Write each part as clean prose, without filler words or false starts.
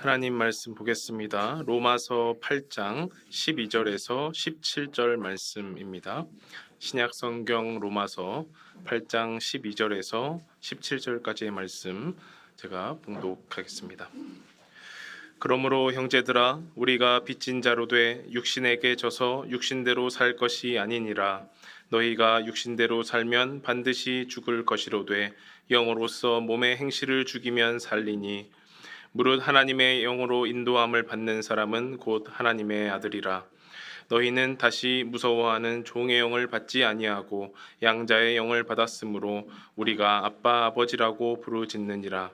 하나님 말씀 보겠습니다. 로마서 8장 12절에서 17절 말씀입니다. 신약 성경 로마서 8장 12절에서 17절까지의 말씀 제가 봉독하겠습니다. 그러므로 형제들아 우리가 빚진 자로 돼 육신에게 져서 육신대로 살 것이 아니니라. 너희가 육신대로 살면 반드시 죽을 것이로되 영으로서 몸의 행실을 죽이면 살리니 무릇 하나님의 영으로 인도함을 받는 사람은 곧 하나님의 아들이라. 너희는 다시 무서워하는 종의 영을 받지 아니하고 양자의 영을 받았으므로 우리가 아빠 아버지라고 부르짖느니라.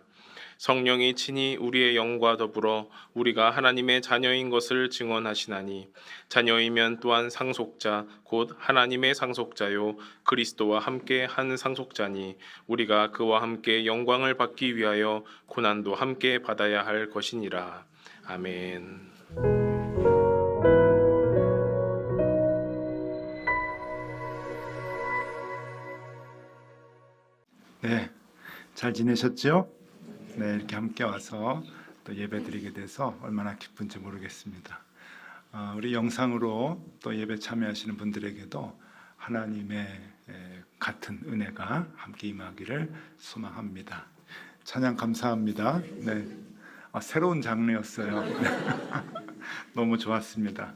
성령이 친히 우리의 영과 더불어 우리가 하나님의 자녀인 것을 증언하시나니 자녀이면 또한 상속자 곧 하나님의 상속자요 그리스도와 함께 한 상속자니 우리가 그와 함께 영광을 받기 위하여 고난도 함께 받아야 할 것이니라. 아멘. 네, 잘 지내셨죠? 네, 이렇게 함께 와서 또 예배드리게 돼서 얼마나 기쁜지 모르겠습니다. 우리 영상으로 또 예배 참여하시는 분들에게도 하나님의 같은 은혜가 함께 임하기를 소망합니다. 찬양 감사합니다. 네, 새로운 장르였어요. 너무 좋았습니다.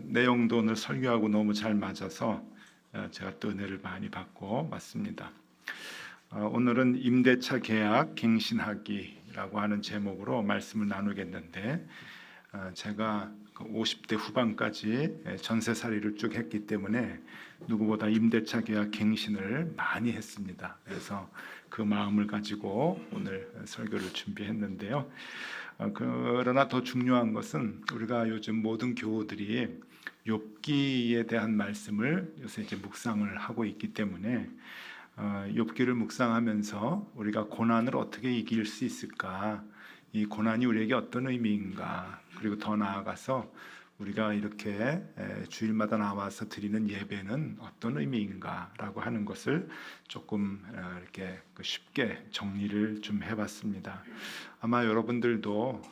내용도 오늘 설교하고 너무 잘 맞아서 제가 또 은혜를 많이 받고 왔습니다. 오늘은 임대차 계약 갱신하기라고 하는 제목으로 말씀을 나누겠는데 제가 50대 후반까지 전세살이를 쭉 했기 때문에 누구보다 임대차 계약 갱신을 많이 했습니다. 그래서 그 마음을 가지고 오늘 설교를 준비했는데요. 그러나 더 중요한 것은 우리가 요즘 모든 교우들이 욥기에 대한 말씀을 요새 이제 묵상을 하고 있기 때문에 욥기를 묵상하면서 우리가 고난을 어떻게 이길 수 있을까? 이 고난이 우리에게 어떤 의미인가? 그리고 더 나아가서 우리가 이렇게 주일마다 나와서 드리는 예배는 어떤 의미인가라고 하는 것을 조금 이렇게 쉽게 정리를 좀 해봤습니다. 아마 여러분들도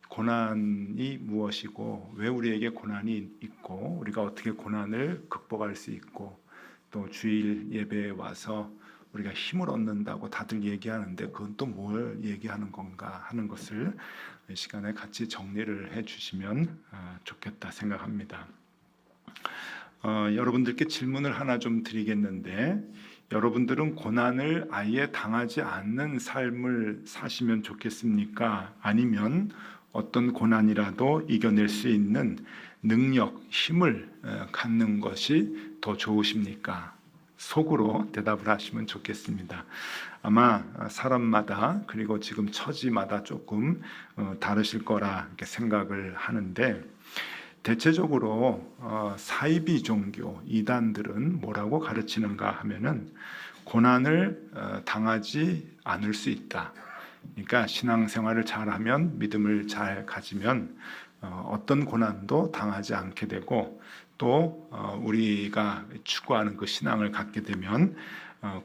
고난이 무엇이고 왜 우리에게 고난이 있고 우리가 어떻게 고난을 극복할 수 있고 또 주일 예배에 와서 우리가 힘을 얻는다고 다들 얘기하는데 그건 또 뭘 얘기하는 건가 하는 것을 이 시간에 같이 정리를 해주시면 좋겠다 생각합니다. 여러분들께 질문을 하나 좀 드리겠는데 여러분들은 고난을 아예 당하지 않는 삶을 사시면 좋겠습니까? 아니면 어떤 고난이라도 이겨낼 수 있는 능력, 힘을 갖는 것이 더 좋으십니까? 속으로 대답을 하시면 좋겠습니다. 아마 사람마다 그리고 지금 처지마다 조금 다르실 거라 이렇게 생각을 하는데 대체적으로 사이비 종교 이단들은 뭐라고 가르치는가 하면은 고난을 당하지 않을 수 있다. 그러니까 신앙생활을 잘하면 믿음을 잘 가지면 어떤 고난도 당하지 않게 되고 또 우리가 추구하는 그 신앙을 갖게 되면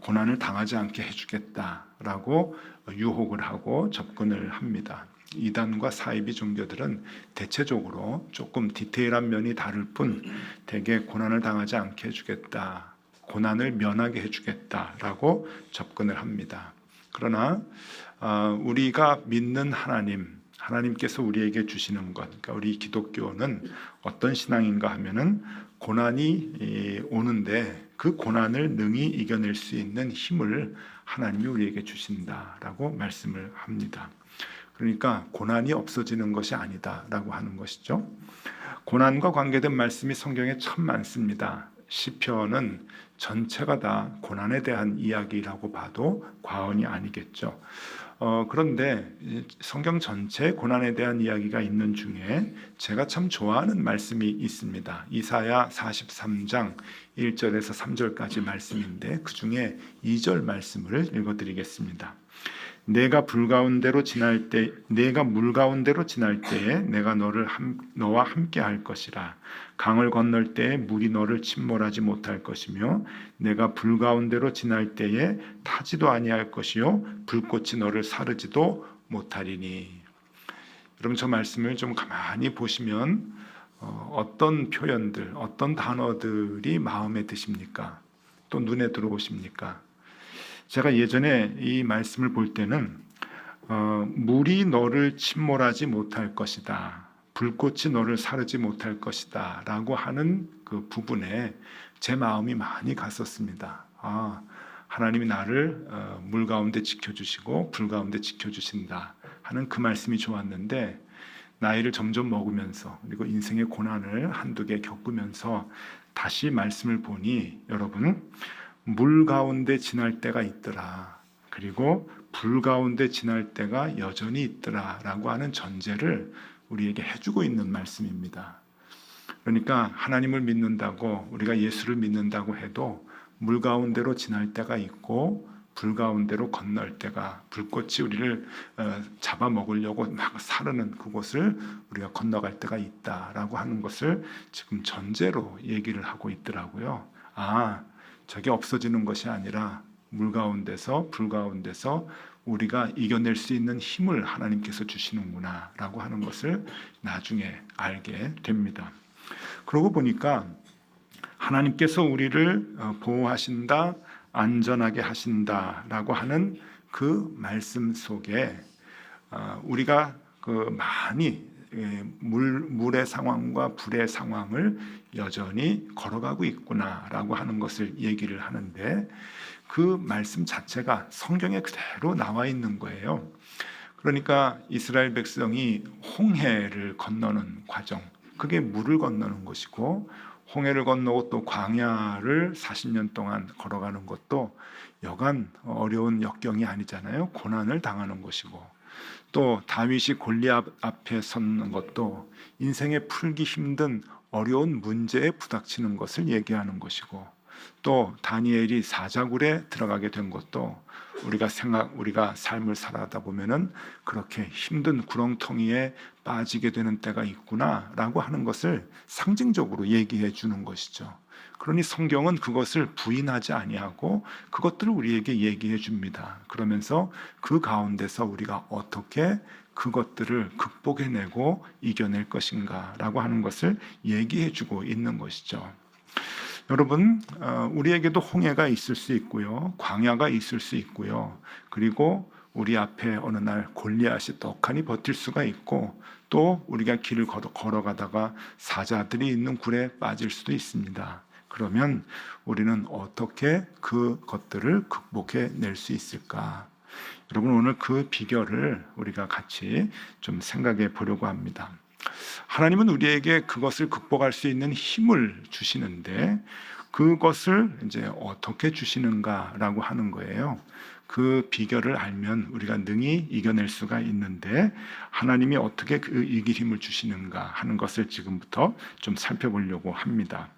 고난을 당하지 않게 해주겠다라고 유혹을 하고 접근을 합니다. 이단과 사이비 종교들은 대체적으로 조금 디테일한 면이 다를 뿐 대개 고난을 당하지 않게 해주겠다, 고난을 면하게 해주겠다라고 접근을 합니다. 그러나 우리가 믿는 하나님께서 우리에게 주시는 것, 그러니까 우리 기독교는 어떤 신앙인가 하면은 고난이 오는데 그 고난을 능히 이겨낼 수 있는 힘을 하나님이 우리에게 주신다라고 말씀을 합니다. 그러니까 고난이 없어지는 것이 아니다라고 하는 것이죠. 고난과 관계된 말씀이 성경에 참 많습니다. 시편은 전체가 다 고난에 대한 이야기라고 봐도 과언이 아니겠죠. 그런데 성경 전체에 고난에 대한 이야기가 있는 중에 제가 참 좋아하는 말씀이 있습니다. 이사야 43장 1절에서 3절까지 말씀인데 그 중에 2절 말씀을 읽어드리겠습니다. 내가 물 가운데로 지날 때에 내가 너와 함께 할 것이라. 강을 건널 때에 물이 너를 침몰하지 못할 것이며 내가 불 가운데로 지날 때에 타지도 아니할 것이요 불꽃이 너를 사르지도 못하리니. 여러분 저 말씀을 좀 가만히 보시면 어떤 표현들, 어떤 단어들이 마음에 드십니까? 또 눈에 들어오십니까? 제가 예전에 이 말씀을 볼 때는 물이 너를 침몰하지 못할 것이다. 불꽃이 너를 사르지 못할 것이다. 라고 하는 그 부분에 제 마음이 많이 갔었습니다. 하나님이 나를 물 가운데 지켜주시고 불 가운데 지켜주신다 하는 그 말씀이 좋았는데, 나이를 점점 먹으면서 그리고 인생의 고난을 한두 개 겪으면서 다시 말씀을 보니, 여러분, 물 가운데 지날 때가 있더라, 그리고 불 가운데 지날 때가 여전히 있더라 라고 하는 전제를 우리에게 해주고 있는 말씀입니다. 그러니까 하나님을 믿는다고, 우리가 예수를 믿는다고 해도 물 가운데로 지날 때가 있고 불 가운데로 건널 때가, 불꽃이 우리를 잡아먹으려고 막 사르는 그곳을 우리가 건너갈 때가 있다라고 하는 것을 지금 전제로 얘기를 하고 있더라고요. 저게 없어지는 것이 아니라 물 가운데서 불 가운데서 우리가 이겨낼 수 있는 힘을 하나님께서 주시는구나 라고 하는 것을 나중에 알게 됩니다. 그러고 보니까 하나님께서 우리를 보호하신다, 안전하게 하신다라고 하는 그 말씀 속에 우리가 그 많이 물의 상황과 불의 상황을 여전히 걸어가고 있구나라고 하는 것을 얘기를 하는데, 그 말씀 자체가 성경에 그대로 나와 있는 거예요. 그러니까 이스라엘 백성이 홍해를 건너는 과정, 그게 물을 건너는 것이고, 홍해를 건너고 또 광야를 40년 동안 걸어가는 것도 여간 어려운 역경이 아니잖아요. 고난을 당하는 것이고, 또 다윗이 골리앗 앞에 섰는 것도 인생에 풀기 힘든 어려운 문제에 부닥치는 것을 얘기하는 것이고, 또 다니엘이 사자굴에 들어가게 된 것도 우리가 삶을 살아다 보면은 그렇게 힘든 구렁텅이에 빠지게 되는 때가 있구나라고 하는 것을 상징적으로 얘기해 주는 것이죠. 그러니 성경은 그것을 부인하지 아니하고 그것들을 우리에게 얘기해 줍니다. 그러면서 그 가운데서 우리가 어떻게 그것들을 극복해내고 이겨낼 것인가라고 하는 것을 얘기해 주고 있는 것이죠. 여러분, 우리에게도 홍해가 있을 수 있고요, 광야가 있을 수 있고요, 그리고 우리 앞에 어느 날 골리앗이 떡하니 버틸 수가 있고, 또 우리가 길을 걸어가다가 사자들이 있는 굴에 빠질 수도 있습니다. 그러면 우리는 어떻게 그것들을 극복해 낼 수 있을까? 여러분, 오늘 그 비결을 우리가 같이 좀 생각해 보려고 합니다. 하나님은 우리에게 그것을 극복할 수 있는 힘을 주시는데, 그것을 이제 어떻게 주시는가라고 하는 거예요. 그 비결을 알면 우리가 능히 이겨낼 수가 있는데, 하나님이 어떻게 그 이길 힘을 주시는가 하는 것을 지금부터 좀 살펴보려고 합니다.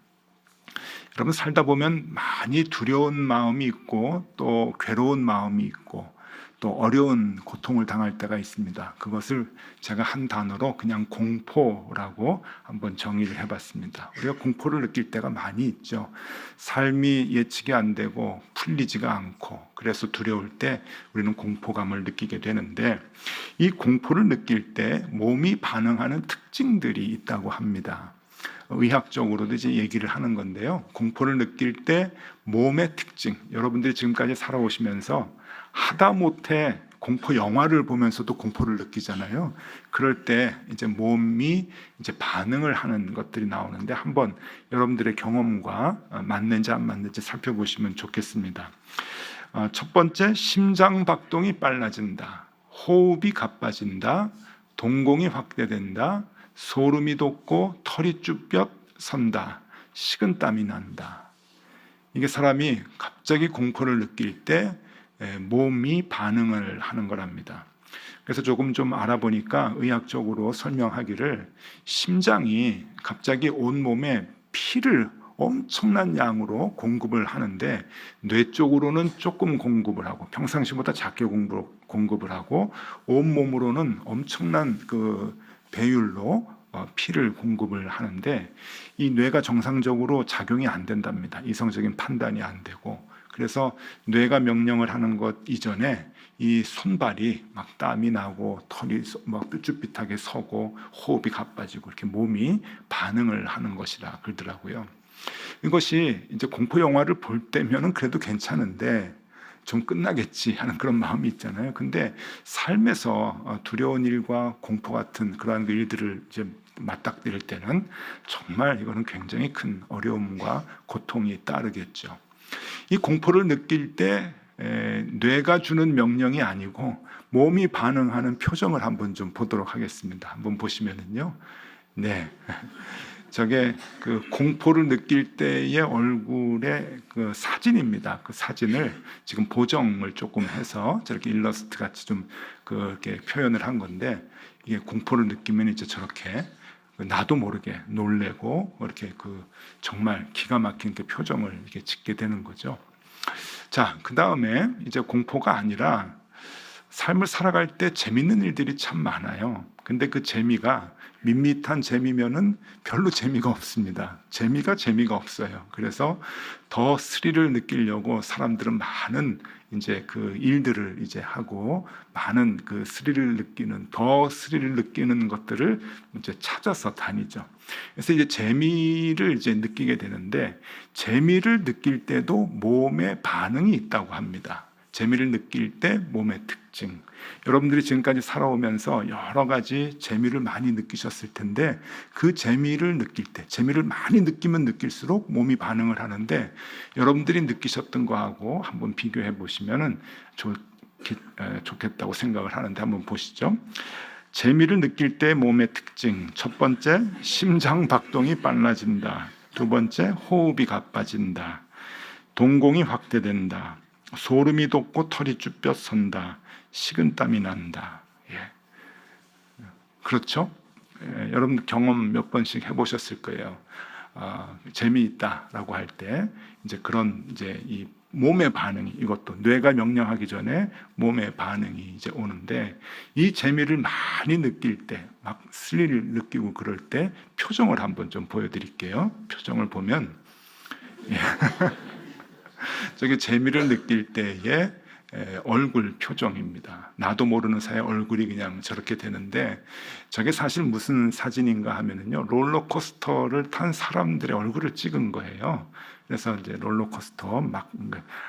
여러분, 살다 보면 많이 두려운 마음이 있고 또 괴로운 마음이 있고 또 어려운 고통을 당할 때가 있습니다. 그것을 제가 한 단어로 그냥 공포라고 한번 정의를 해봤습니다. 우리가 공포를 느낄 때가 많이 있죠. 삶이 예측이 안 되고 풀리지가 않고, 그래서 두려울 때 우리는 공포감을 느끼게 되는데, 이 공포를 느낄 때 몸이 반응하는 특징들이 있다고 합니다. 의학적으로도 이제 얘기를 하는 건데요. 공포를 느낄 때 몸의 특징, 여러분들이 지금까지 살아오시면서 하다못해 공포 영화를 보면서도 공포를 느끼잖아요. 그럴 때 이제 몸이 이제 반응을 하는 것들이 나오는데, 한번 여러분들의 경험과 맞는지 안 맞는지 살펴보시면 좋겠습니다. 첫 번째, 심장 박동이 빨라진다, 호흡이 가빠진다, 동공이 확대된다, 소름이 돋고 털이 쭈뼛 선다, 식은땀이 난다. 이게 사람이 갑자기 공포를 느낄 때 몸이 반응을 하는 거랍니다. 그래서 조금 좀 알아보니까 의학적으로 설명하기를, 심장이 갑자기 온 몸에 피를 엄청난 양으로 공급을 하는데, 뇌 쪽으로는 조금 공급을 하고 평상시보다 작게 공급을 하고, 온 몸으로는 엄청난 그 배율로 피를 공급을 하는데, 이 뇌가 정상적으로 작용이 안 된답니다. 이성적인 판단이 안 되고. 그래서 뇌가 명령을 하는 것 이전에 이 손발이 막 땀이 나고 털이 막 삐쭉삐하게 서고 호흡이 가빠지고 이렇게 몸이 반응을 하는 것이라 그러더라고요. 이것이 이제 공포 영화를 볼 때면은 그래도 괜찮은데 좀 끝나겠지 하는 그런 마음이 있잖아요. 근데 삶에서 두려운 일과 공포 같은 그러한 일들을 이제 맞닥뜨릴 때는 정말 이거는 굉장히 큰 어려움과 고통이 따르겠죠. 이 공포를 느낄 때 뇌가 주는 명령이 아니고 몸이 반응하는 표정을 한번 좀 보도록 하겠습니다. 한번 보시면은요. 네. 저게 그 공포를 느낄 때의 얼굴의 그 사진입니다. 그 사진을 지금 보정을 조금 해서 저렇게 일러스트 같이 좀 그렇게 표현을 한 건데, 이게 공포를 느끼면 이제 저렇게 나도 모르게 놀래고 이렇게 그 정말 기가 막힌 그 표정을 이렇게 짓게 되는 거죠. 자, 그 다음에 이제 공포가 아니라 삶을 살아갈 때 재밌는 일들이 참 많아요. 근데 그 재미가 밋밋한 재미면은 별로 재미가 없습니다. 재미가 없어요. 그래서 더 스릴을 느끼려고 사람들은 많은 이제 그 일들을 이제 하고 많은 그 더 스릴을 느끼는 것들을 이제 찾아서 다니죠. 그래서 이제 재미를 이제 느끼게 되는데, 재미를 느낄 때도 몸에 반응이 있다고 합니다. 재미를 느낄 때 몸의 특징. 여러분들이 지금까지 살아오면서 여러 가지 재미를 많이 느끼셨을 텐데, 그 재미를 느낄 때, 재미를 많이 느끼면 느낄수록 몸이 반응을 하는데, 여러분들이 느끼셨던 거하고 한번 비교해 보시면은 좋겠다고 생각을 하는데, 한번 보시죠. 재미를 느낄 때 몸의 특징. 첫 번째, 심장 박동이 빨라진다. 두 번째, 호흡이 가빠진다. 동공이 확대된다. 소름이 돋고 털이 쭈뼛 선다. 식은땀이 난다. 예. 그렇죠? 여러분 경험 몇 번씩 해보셨을 거예요. 재미있다라고 할 때 이제 그런 이제 이 몸의 반응이, 이것도 뇌가 명령하기 전에 몸의 반응이 이제 오는데, 이 재미를 많이 느낄 때, 막 스릴을 느끼고 그럴 때 표정을 한번 좀 보여드릴게요. 표정을 보면 저게 재미를 느낄 때의 얼굴 표정입니다. 나도 모르는 사이에 얼굴이 그냥 저렇게 되는데, 저게 사실 무슨 사진인가 하면은요, 롤러코스터를 탄 사람들의 얼굴을 찍은 거예요. 그래서 이제 롤러코스터 막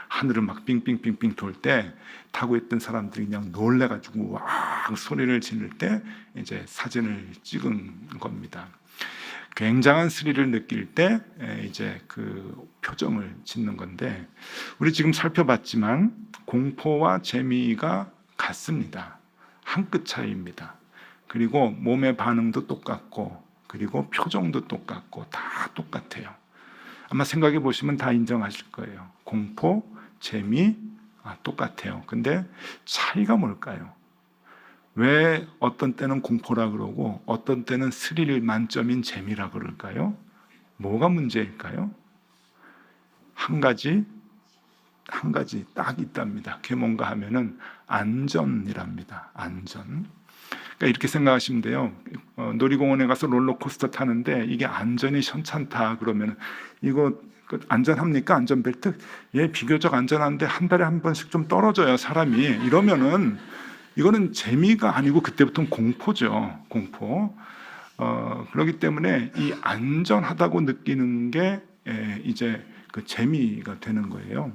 하늘을 막 빙빙빙빙 돌 때 타고 있던 사람들이 그냥 놀래가지고 와 소리를 지를 때 이제 사진을 찍은 겁니다. 굉장한 스릴을 느낄 때 이제 그 표정을 짓는 건데, 우리 지금 살펴봤지만 공포와 재미가 같습니다. 한 끗 차이입니다. 그리고 몸의 반응도 똑같고, 그리고 표정도 똑같고, 다 똑같아요. 아마 생각해 보시면 다 인정하실 거예요. 공포, 재미 똑같아요. 근데 차이가 뭘까요? 왜 어떤 때는 공포라 그러고 어떤 때는 스릴 만점인 재미라 그럴까요? 뭐가 문제일까요? 한 가지 딱 있답니다. 그게 뭔가 하면은 안전이랍니다. 안전. 그러니까 이렇게 생각하시면 돼요. 놀이공원에 가서 롤러코스터 타는데 이게 안전이 현찮다 그러면, 이거 안전합니까? 안전벨트? 예, 비교적 안전한데 한 달에 한 번씩 좀 떨어져요, 사람이. 이러면은 이거는 재미가 아니고 그때부터는 공포죠. 공포. 그렇기 때문에 이 안전하다고 느끼는 게 이제 그 재미가 되는 거예요.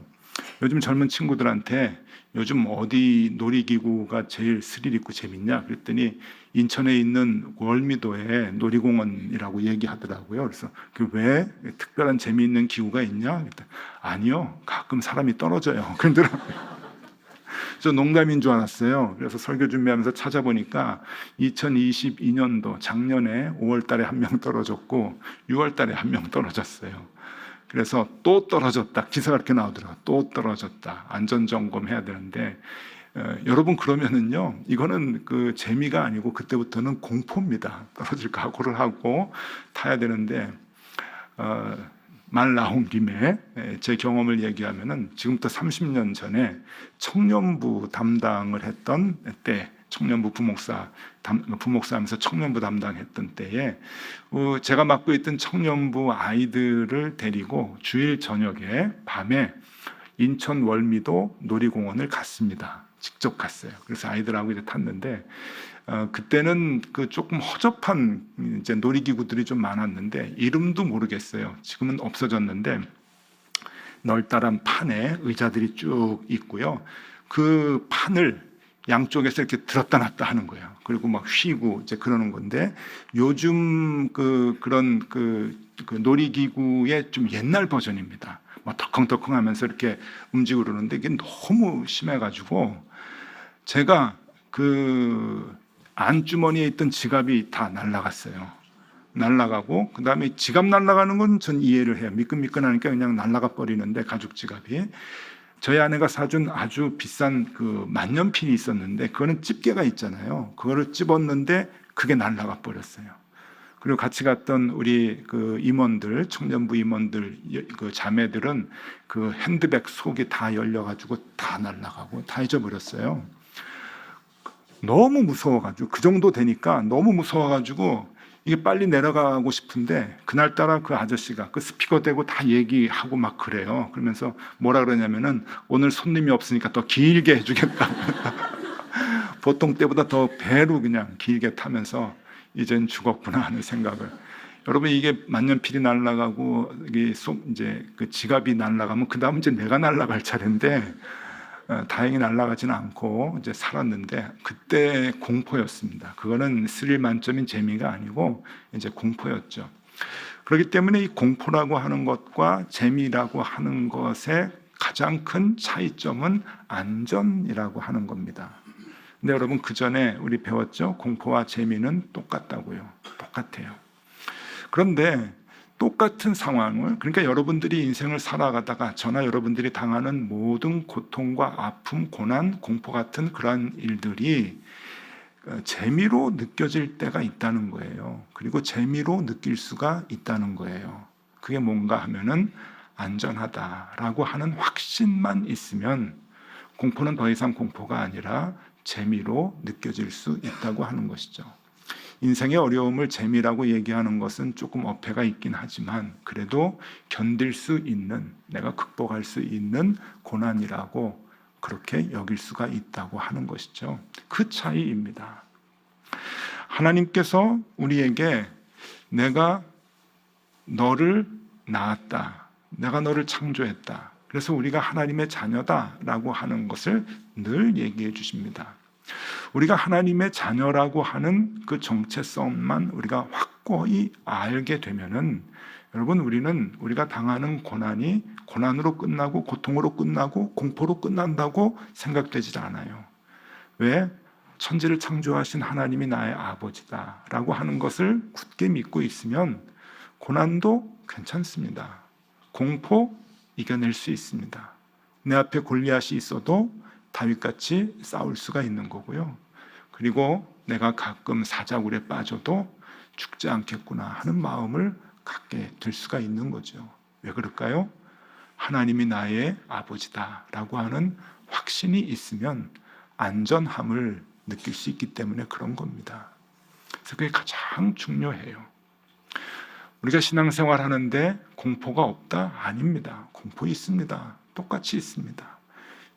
요즘 젊은 친구들한테 요즘 어디 놀이기구가 제일 스릴 있고 재밌냐 그랬더니 인천에 있는 월미도에 놀이공원이라고 얘기하더라고요. 그래서 그 왜 특별한 재미있는 기구가 있냐? 그랬더니 아니요, 가끔 사람이 떨어져요. 그러더라고요. 저 농담인 줄 알았어요. 그래서 설교 준비하면서 찾아보니까 2022년도 작년에 5월 달에 한 명 떨어졌고 6월 달에 한 명 떨어졌어요. 그래서 또 떨어졌다. 기사가 이렇게 나오더라고요. 또 떨어졌다. 안전점검 해야 되는데, 여러분 그러면은요, 이거는 그 재미가 아니고 그때부터는 공포입니다. 떨어질 각오를 하고 타야 되는데, 말 나온 김에 제 경험을 얘기하면은 지금부터 30년 전에 청년부 담당을 했던 때, 청년부 부목사하면서 청년부 담당했던 때에 제가 맡고 있던 청년부 아이들을 데리고 주일 저녁에 밤에 인천 월미도 놀이공원을 갔습니다. 직접 갔어요. 그래서 아이들하고 이제 탔는데 그때는 그 조금 허접한 이제 놀이기구들이 좀 많았는데 이름도 모르겠어요. 지금은 없어졌는데 널따란 판에 의자들이 쭉 있고요. 그 판을 양쪽에서 이렇게 들었다 놨다 하는 거예요. 그리고 막 휘고 이제 그러는 건데 요즘 그런 놀이기구의 좀 옛날 버전입니다. 막 덜컹덜컹하면서 이렇게 움직이고 그러는데 이게 너무 심해가지고 제가 그 안주머니에 있던 지갑이 다 날아갔어요. 날아가고 그다음에 지갑 날아가는 건 전 이해를 해요. 미끈미끈하니까 그냥 날아가 버리는데 가죽 지갑이 저희 아내가 사준 아주 비싼 그 만년필이 있었는데 그거는 집게가 있잖아요. 그거를 집었는데 그게 날아가 버렸어요. 그리고 같이 갔던 우리 그 임원들, 청년부 임원들, 그 자매들은 그 핸드백 속이 다 열려가지고 다 날아가고 다 잊어버렸어요. 너무 무서워가지고 그 정도 되니까 너무 무서워가지고 이게 빨리 내려가고 싶은데 그날따라 그 아저씨가 그 스피커 대고 다 얘기하고 막 그래요. 그러면서 뭐라 그러냐면은 오늘 손님이 없으니까 더 길게 해주겠다. 보통 때보다 더 배로 그냥 길게 타면서 이젠 죽었구나 하는 생각을. 여러분 이게 만년필이 날아가고 이게 이제 그 지갑이 날아가면 그 다음 이제 내가 날아갈 차례인데 다행히 날아가지는 않고 이제 살았는데 그때 공포였습니다. 그거는 스릴 만점인 재미가 아니고 이제 공포였죠. 그렇기 때문에 이 공포라고 하는 것과 재미라고 하는 것의 가장 큰 차이점은 안전이라고 하는 겁니다. 근데 여러분 그 전에 우리 배웠죠? 공포와 재미는 똑같다고요. 똑같아요. 그런데 똑같은 상황을 그러니까 여러분들이 인생을 살아가다가 저나 여러분들이 당하는 모든 고통과 아픔, 고난, 공포 같은 그러한 일들이 재미로 느껴질 때가 있다는 거예요. 그리고 재미로 느낄 수가 있다는 거예요. 그게 뭔가 하면은 안전하다라고 하는 확신만 있으면 공포는 더 이상 공포가 아니라 재미로 느껴질 수 있다고 하는 것이죠. 인생의 어려움을 재미라고 얘기하는 것은 조금 어폐가 있긴 하지만 그래도 견딜 수 있는, 내가 극복할 수 있는 고난이라고 그렇게 여길 수가 있다고 하는 것이죠. 그 차이입니다. 하나님께서 우리에게 내가 너를 낳았다, 내가 너를 창조했다, 그래서 우리가 하나님의 자녀다라고 하는 것을 늘 얘기해 주십니다. 우리가 하나님의 자녀라고 하는 그 정체성만 우리가 확고히 알게 되면은 여러분 우리가 당하는 고난이 고난으로 끝나고 고통으로 끝나고 공포로 끝난다고 생각되지 않아요. 왜? 천지를 창조하신 하나님이 나의 아버지다라고 하는 것을 굳게 믿고 있으면 고난도 괜찮습니다. 공포 이겨낼 수 있습니다. 내 앞에 골리앗이 있어도 다윗같이 싸울 수가 있는 거고요. 그리고 내가 가끔 사자굴에 빠져도 죽지 않겠구나 하는 마음을 갖게 될 수가 있는 거죠. 왜 그럴까요? 하나님이 나의 아버지다라고 하는 확신이 있으면 안전함을 느낄 수 있기 때문에 그런 겁니다. 그래서 그게 가장 중요해요. 우리가 신앙생활 하는데 공포가 없다? 아닙니다. 공포 있습니다. 똑같이 있습니다.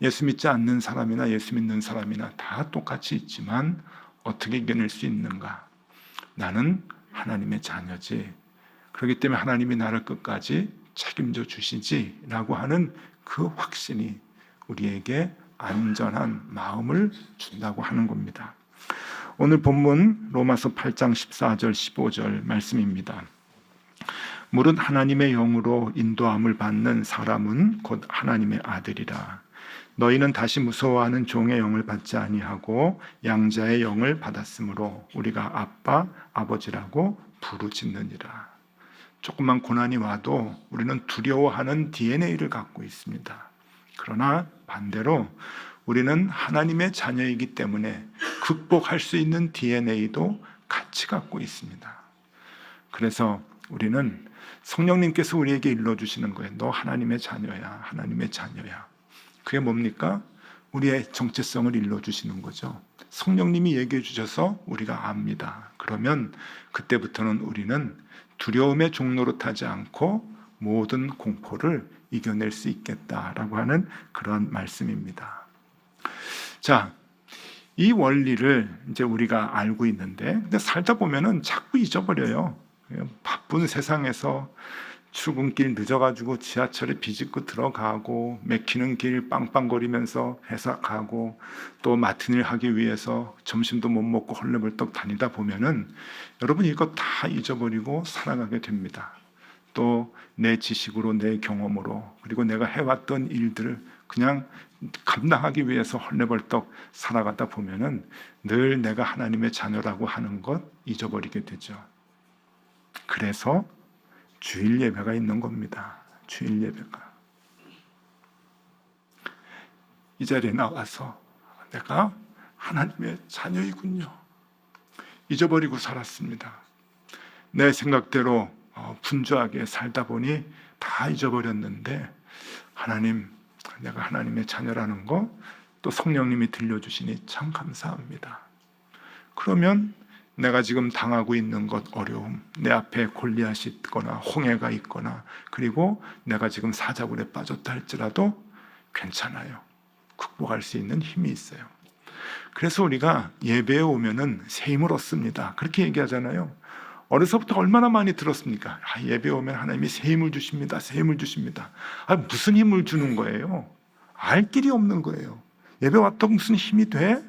예수 믿지 않는 사람이나 예수 믿는 사람이나 다 똑같이 있지만 어떻게 이겨낼 수 있는가? 나는 하나님의 자녀지. 그렇기 때문에 하나님이 나를 끝까지 책임져 주시지 라고 하는 그 확신이 우리에게 안전한 마음을 준다고 하는 겁니다. 오늘 본문 로마서 8장 14절 15절 말씀입니다. 무릇 하나님의 영으로 인도함을 받는 사람은 곧 하나님의 아들이라. 너희는 다시 무서워하는 종의 영을 받지 아니하고 양자의 영을 받았으므로 우리가 아빠, 아버지라고 부르짖느니라. 조금만 고난이 와도 우리는 두려워하는 DNA를 갖고 있습니다. 그러나 반대로 우리는 하나님의 자녀이기 때문에 극복할 수 있는 DNA도 같이 갖고 있습니다. 그래서 우리는 성령님께서 우리에게 일러주시는 거예요. 너 하나님의 자녀야, 하나님의 자녀야. 그게 뭡니까? 우리의 정체성을 일러주시는 거죠. 성령님이 얘기해 주셔서 우리가 압니다. 그러면 그때부터는 우리는 두려움의 종로로 타지 않고 모든 공포를 이겨낼 수 있겠다라고 하는 그런 말씀입니다. 자, 이 원리를 이제 우리가 알고 있는데, 근데 살다 보면은 자꾸 잊어버려요. 바쁜 세상에서 출근길 늦어가지고 지하철에 비집고 들어가고, 막히는 길 빵빵거리면서 회사 가고, 또 맡은 일 하기 위해서 점심도 못 먹고 헐레벌떡 다니다 보면은 여러분 이거 다 잊어버리고 살아가게 됩니다. 또 내 지식으로, 내 경험으로, 그리고 내가 해왔던 일들을 그냥 감당하기 위해서 헐레벌떡 살아가다 보면은 늘 내가 하나님의 자녀라고 하는 것 잊어버리게 되죠. 그래서 주일 예배가 있는 겁니다. 주일 예배가. 이 자리에 나와서 내가 하나님의 자녀이군요. 잊어버리고 살았습니다. 내 생각대로 분주하게 살다 보니 다 잊어버렸는데, 하나님, 내가 하나님의 자녀라는 거 또 성령님이 들려주시니 참 감사합니다. 그러면 내가 지금 당하고 있는 것, 어려움, 내 앞에 골리앗이 있거나 홍해가 있거나, 그리고 내가 지금 사자굴에 빠졌다 할지라도 괜찮아요. 극복할 수 있는 힘이 있어요. 그래서 우리가 예배에 오면은 새 힘을 얻습니다. 그렇게 얘기하잖아요. 어려서부터 얼마나 많이 들었습니까? 예배에 오면 하나님이 새 힘을 주십니다. 새 힘을 주십니다. 무슨 힘을 주는 거예요? 알 길이 없는 거예요. 예배 왔다고 무슨 힘이 돼?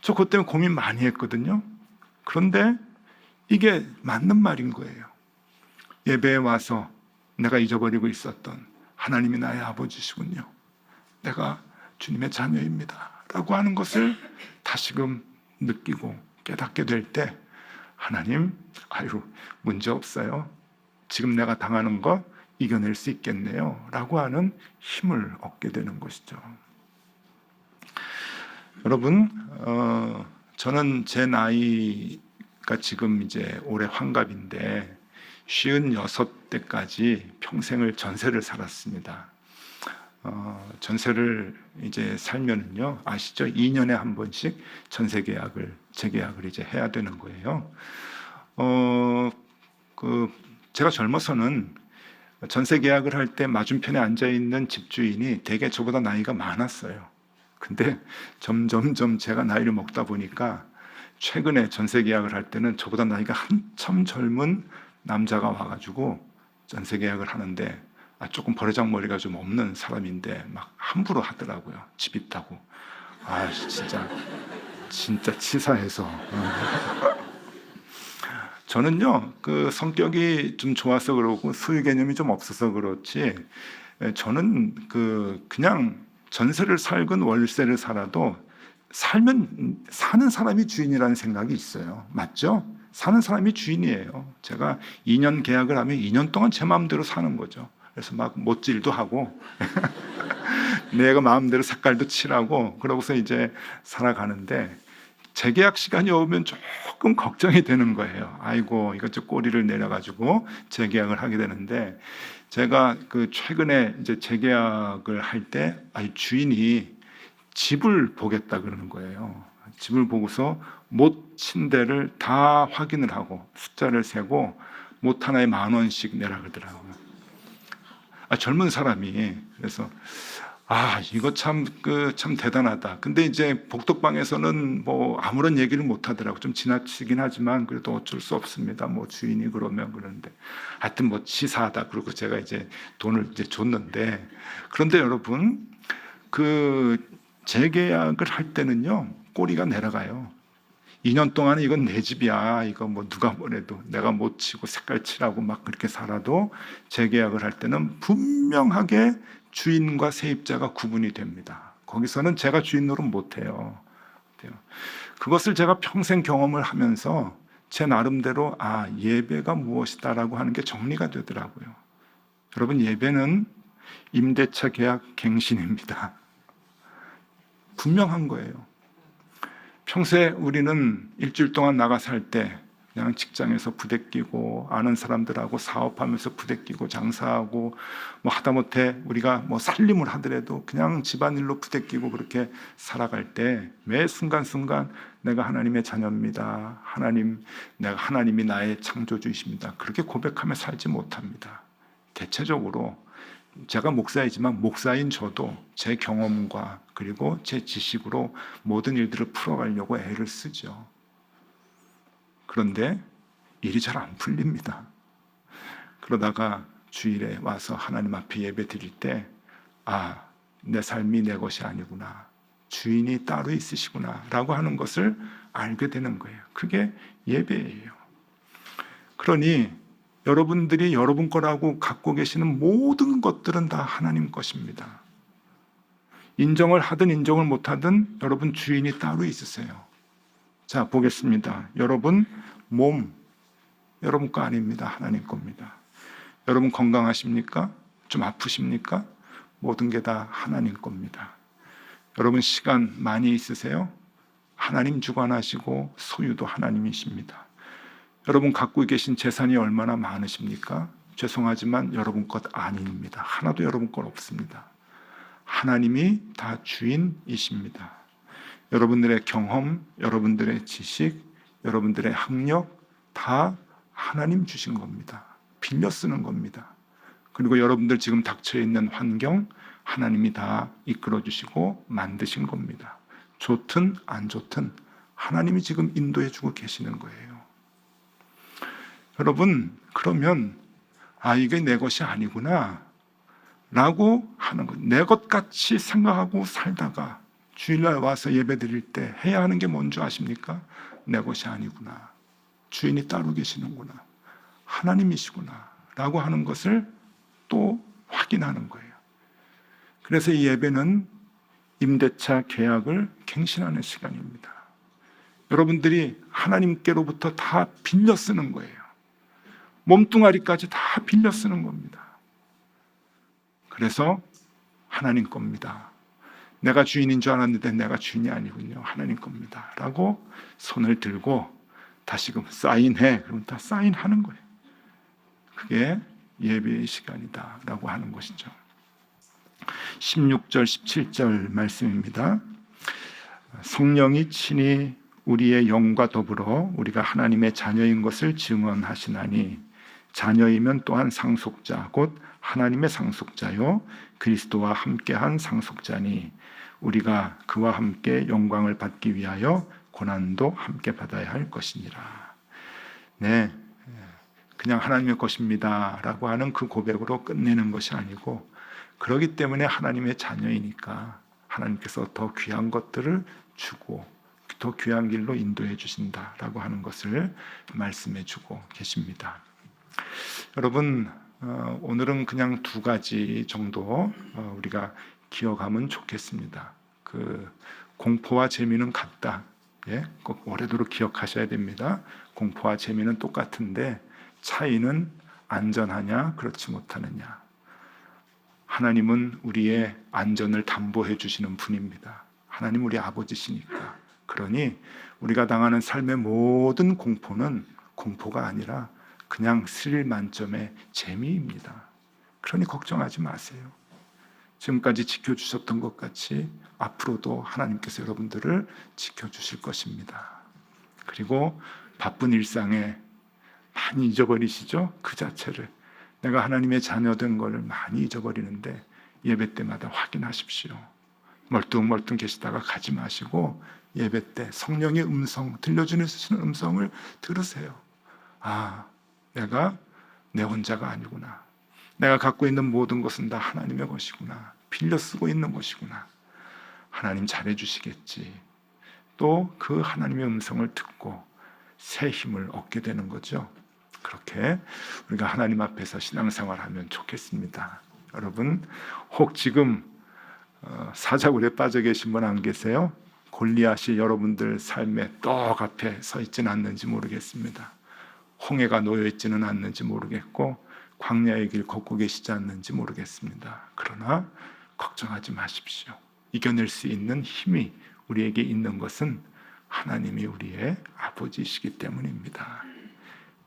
저 그것 때문에 고민 많이 했거든요. 그런데 이게 맞는 말인 거예요. 예배에 와서 내가 잊어버리고 있었던 하나님이 나의 아버지시군요. 내가 주님의 자녀입니다. 라고 하는 것을 다시금 느끼고 깨닫게 될 때, 하나님, 문제 없어요. 지금 내가 당하는 거 이겨낼 수 있겠네요. 라고 하는 힘을 얻게 되는 것이죠. 여러분, 저는 제 나이가 지금 이제 올해 환갑인데 56대까지 평생을 전세를 살았습니다. 전세를 이제 살면은요, 아시죠? 2년에 한 번씩 전세 계약을, 재계약을 이제 해야 되는 거예요. 제가 젊어서는 전세 계약을 할 때 맞은편에 앉아 있는 집주인이 대개 저보다 나이가 많았어요. 근데 점점점 제가 나이를 먹다 보니까 최근에 전세 계약을 할 때는 저보다 나이가 한참 젊은 남자가 와가지고 전세 계약을 하는데, 조금 버르장머리가 좀 없는 사람인데 막 함부로 하더라고요. 집 있다고. 진짜 치사해서. 저는요, 그 성격이 좀 좋아서 그러고 소유 개념이 좀 없어서 그렇지, 저는 그냥 전세를 살건 월세를 살아도 살면 사는 사람이 주인이라는 생각이 있어요. 맞죠? 사는 사람이 주인이에요. 제가 2년 계약을 하면 2년 동안 제 마음대로 사는 거죠. 그래서 막 못질도 하고 내가 마음대로 색깔도 칠하고 그러고서 이제 살아가는데, 재계약 시간이 오면 조금 걱정이 되는 거예요. 이것저것 꼬리를 내려가지고 재계약을 하게 되는데, 제가 최근에 이제 재계약을 할 때 주인이 집을 보겠다 그러는 거예요. 집을 보고서 못 친 데를 다 확인을 하고 숫자를 세고 못 하나에 10,000원씩 내라 그러더라고요. 젊은 사람이. 그래서 이거 참 대단하다. 근데 이제 복덕방에서는 뭐 아무런 얘기를 못 하더라고. 좀 지나치긴 하지만 그래도 어쩔 수 없습니다. 뭐 주인이 그러면 그러는데, 하여튼 뭐 치사하다. 그리고 제가 이제 돈을 이제 줬는데, 그런데 여러분, 재계약을 할 때는요, 꼬리가 내려가요. 2년 동안은 이건 내 집이야. 이거 뭐 누가 뭐래도 내가 못 치고 색깔 칠하고 막 그렇게 살아도 재계약을 할 때는 분명하게 주인과 세입자가 구분이 됩니다. 거기서는 제가 주인 노릇 못해요. 그것을 제가 평생 경험을 하면서 제 나름대로 예배가 무엇이다라고 하는 게 정리가 되더라고요. 여러분, 예배는 임대차 계약 갱신입니다. 분명한 거예요. 평소에 우리는 일주일 동안 나가 살 때 그냥 직장에서 부대끼고 아는 사람들하고 사업하면서 부대끼고 장사하고 뭐 하다못해 우리가 뭐 살림을 하더라도 그냥 집안일로 부대끼고 그렇게 살아갈 때 매 순간순간 내가 하나님의 자녀입니다. 하나님이 나의 창조주이십니다. 그렇게 고백하며 살지 못합니다. 대체적으로 제가 목사이지만 목사인 저도 제 경험과 그리고 제 지식으로 모든 일들을 풀어가려고 애를 쓰죠. 그런데 일이 잘 안 풀립니다. 그러다가 주일에 와서 하나님 앞에 예배 드릴 때, 아, 내 삶이 내 것이 아니구나, 주인이 따로 있으시구나 라고 하는 것을 알게 되는 거예요. 그게 예배예요. 그러니 여러분들이 여러분 거라고 갖고 계시는 모든 것들은 다 하나님 것입니다. 인정을 하든 인정을 못하든 여러분 주인이 따로 있으세요. 자, 보겠습니다. 여러분 몸, 여러분 거 아닙니다. 하나님 겁니다. 여러분 건강하십니까? 좀 아프십니까? 모든 게 다 하나님 겁니다. 여러분 시간 많이 있으세요? 하나님 주관하시고 소유도 하나님이십니다. 여러분 갖고 계신 재산이 얼마나 많으십니까? 죄송하지만 여러분 것 아닙니다. 하나도 여러분 것 없습니다. 하나님이 다 주인이십니다. 여러분들의 경험, 여러분들의 지식, 여러분들의 학력 다 하나님 주신 겁니다. 빌려 쓰는 겁니다. 그리고 여러분들 지금 닥쳐 있는 환경 하나님이 다 이끌어 주시고 만드신 겁니다. 좋든 안 좋든 하나님이 지금 인도해 주고 계시는 거예요. 여러분, 그러면 아, 이게 내 것이 아니구나 라고 하는 것, 내 것 같이 생각하고 살다가 주일날 와서 예배 드릴 때 해야 하는 게 뭔지 아십니까? 내 것이 아니구나, 주인이 따로 계시는구나, 하나님이시구나 라고 하는 것을 또 확인하는 거예요. 그래서 이 예배는 임대차 계약을 갱신하는 시간입니다. 여러분들이 하나님께로부터 다 빌려 쓰는 거예요. 몸뚱아리까지 다 빌려 쓰는 겁니다. 그래서 하나님 겁니다. 내가 주인인 줄 알았는데 내가 주인이 아니군요. 하나님 겁니다. 라고 손을 들고 다시금 사인해. 그러면 다 사인하는 거예요. 그게 예배의 시간이다 라고 하는 것이죠. 16절 17절 말씀입니다. 성령이 친히 우리의 영과 더불어 우리가 하나님의 자녀인 것을 증언하시나니 자녀이면 또한 상속자 곧 하나님의 상속자요 그리스도와 함께한 상속자니 우리가 그와 함께 영광을 받기 위하여 고난도 함께 받아야 할 것이니라. 네, 그냥 하나님의 것입니다 라고 하는 그 고백으로 끝내는 것이 아니고, 그렇기 때문에 하나님의 자녀이니까 하나님께서 더 귀한 것들을 주고 더 귀한 길로 인도해 주신다라고 하는 것을 말씀해 주고 계십니다. 여러분, 오늘은 그냥 두 가지 정도 우리가 기억하면 좋겠습니다. 그 공포와 재미는 같다. 예, 꼭 오래도록 기억하셔야 됩니다. 공포와 재미는 똑같은데 차이는 안전하냐 그렇지 못하느냐. 하나님은 우리의 안전을 담보해 주시는 분입니다. 하나님 우리 아버지시니까. 그러니 우리가 당하는 삶의 모든 공포는 공포가 아니라 그냥 스릴 만점의 재미입니다. 그러니 걱정하지 마세요. 지금까지 지켜주셨던 것 같이 앞으로도 하나님께서 여러분들을 지켜주실 것입니다. 그리고 바쁜 일상에 많이 잊어버리시죠? 그 자체를. 내가 하나님의 자녀된 것을 많이 잊어버리는데 예배 때마다 확인하십시오. 멀뚱멀뚱 계시다가 가지 마시고 예배 때 성령의 음성, 들려주는 음성을 들으세요. 아, 내가 내 혼자가 아니구나. 내가 갖고 있는 모든 것은 다 하나님의 것이구나. 빌려 쓰고 있는 것이구나. 하나님 잘해주시겠지. 또 그 하나님의 음성을 듣고 새 힘을 얻게 되는 거죠. 그렇게 우리가 하나님 앞에서 신앙생활하면 좋겠습니다. 여러분, 혹 지금 사자굴에 빠져 계신 분 안 계세요? 골리앗이 여러분들 삶의 떡 앞에 서 있지는 않는지 모르겠습니다. 홍해가 놓여 있지는 않는지 모르겠고 광야의 길 걷고 계시지 않는지 모르겠습니다. 그러나 걱정하지 마십시오. 이겨낼 수 있는 힘이 우리에게 있는 것은 하나님이 우리의 아버지이시기 때문입니다.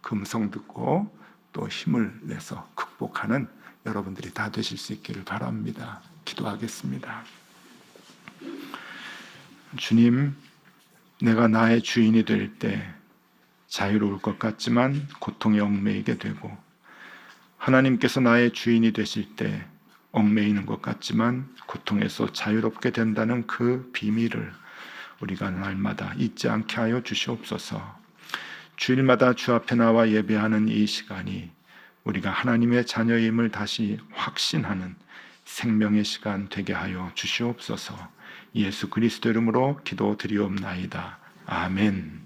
금성 듣고 또 힘을 내서 극복하는 여러분들이 다 되실 수 있기를 바랍니다. 기도하겠습니다. 주님, 내가 나의 주인이 될 때 자유로울 것 같지만 고통에 얽매이게 되고, 하나님께서 나의 주인이 되실 때 얽매이는 것 같지만 고통에서 자유롭게 된다는 그 비밀을 우리가 날마다 잊지 않게 하여 주시옵소서. 주일마다 주 앞에 나와 예배하는 이 시간이 우리가 하나님의 자녀임을 다시 확신하는 생명의 시간 되게 하여 주시옵소서. 예수 그리스도 이름으로 기도드리옵나이다. 아멘.